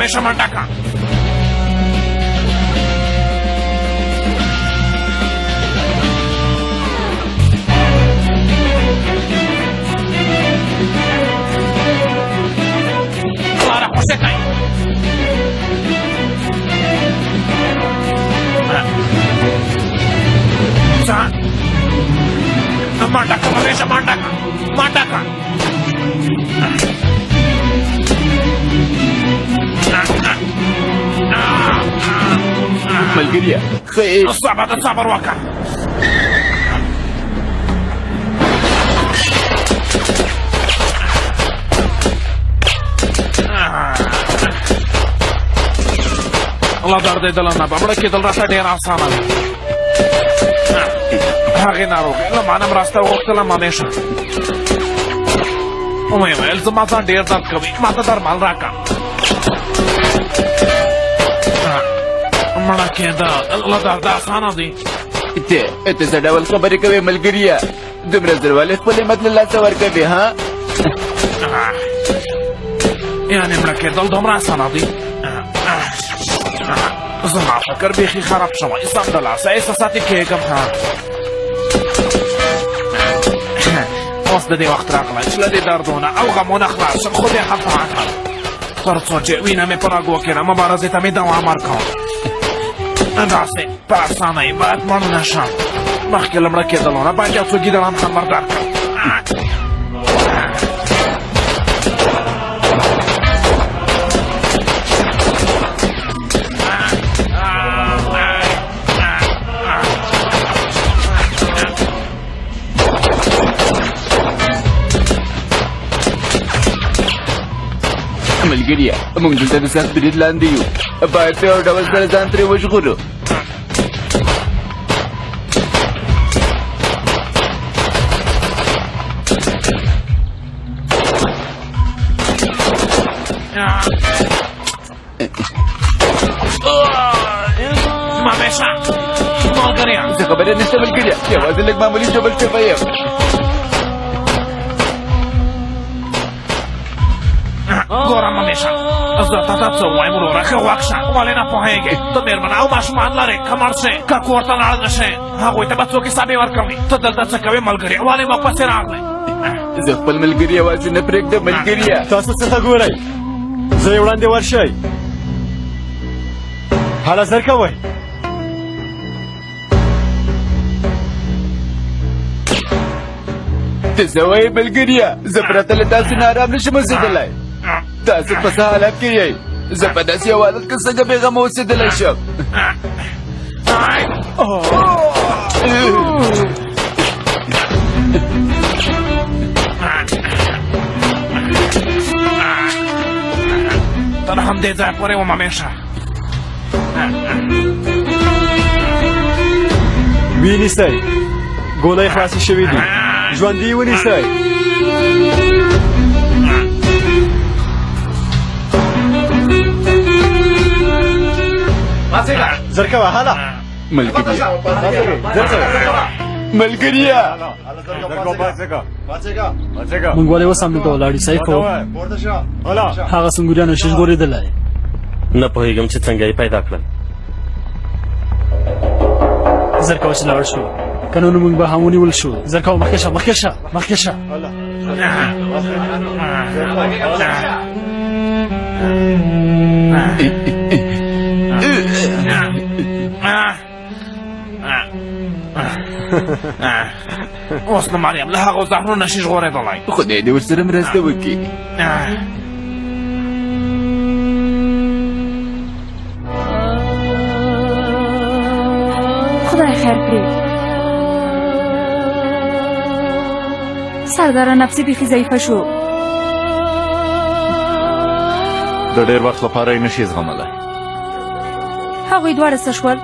مامیشه منډه کړه. لاره خوشې کړئ. منډه کړه مامیشه منډه کړه منډه کړه. ملګریه خیر صبر وکړه. الله دردېدله نه به مړه کېدل راته ډېر اسانه ده. هغې ناروغې له ما نه مرسته وغوښتله مامیشه. ومې ویل زما ځان ډېر درد کوي ما ته درمل راکړه. مړه کېده له درده اسانه دي. ته څه ډول خبرې کوې ملګریه؟ دومره زر ولې خپل همت له لاسه ورکوې ها؟ یعنې مړه کېدل دومره اسانه دي؟ زما فکر بیخي خراب شوی. سمدلاسه احساساتي کېږم. اوس د دې وخت راغلی چې له دې دردونه او غمونه خلاص شم. خو بیا هلته راغلم تر څو چې وینه مې په رګو کې ده مبارزې ته مې دوام ورکوم. داسې په اسانه یې باید مړ نه شم. مخکې له مړه کېدلو نه باید یو څو ګیدړان خبردار کړم. ملګریه موږ دلته د سخت برید لاندې یو. باید په یو ډول سره ځان ترې وژغورو. مامیشه ملګریه څه خبره نشته ملګریه یوازې لږ معمولي ډبل شوی یم. ګوره مامیشه زه تا ته څه ووایم وروره ښه غوږ شه. ولې نه پوهېږې ته مېرمنه او ماشومان لرې که مړ شې که کور ته لاړ نه شې هغوی ته به څوک حسابې ورکوي. ته دلته څه کوې ملګریه؟ ولې موږ پسې راغلی؟ زه خپل ملګري یوازې نه پرېږدم ملګریه. تاسو څه ګورئ؟ زه یې وړاندې ورشئ. حاله زر کوئ. ته څه وایې ملګریه؟ زه پرته له تاسو نه ارام نشم اوسېدلی. تاسو په څه حالت کې یئ؟ زه په داسې یو حالت کې څنګه بېغمه اوسېدلی شم؟ تر همدې ځایه پورې وم همیشه. وینیسئ ګولۍ خلاصې شوي دي. ژوندي ونیسئ. زر کوه هله ملګریه موږ ولې اوس هم دلته ولاړ یو سیفو؟ هغه سنګوریان نشي ژغورېدلی. نه پوهېږم چې څنګه یې پیدا کړل. زر کوه چې لاړ شو که نه نو موږ به هم ونیول شو. زر کوه مخکې شه مخکې شه مخکې شه. اوس نو مریم له هغو زهرو نشي ژغورېدلی. خدای دې ورسره مرسته وکړي. خدای خیر کړي. سرداره نفسي بیخي ضعیفه شو. د ډېر وخت لپاره یې نشي زغملی. هغوی دواړه څه شول؟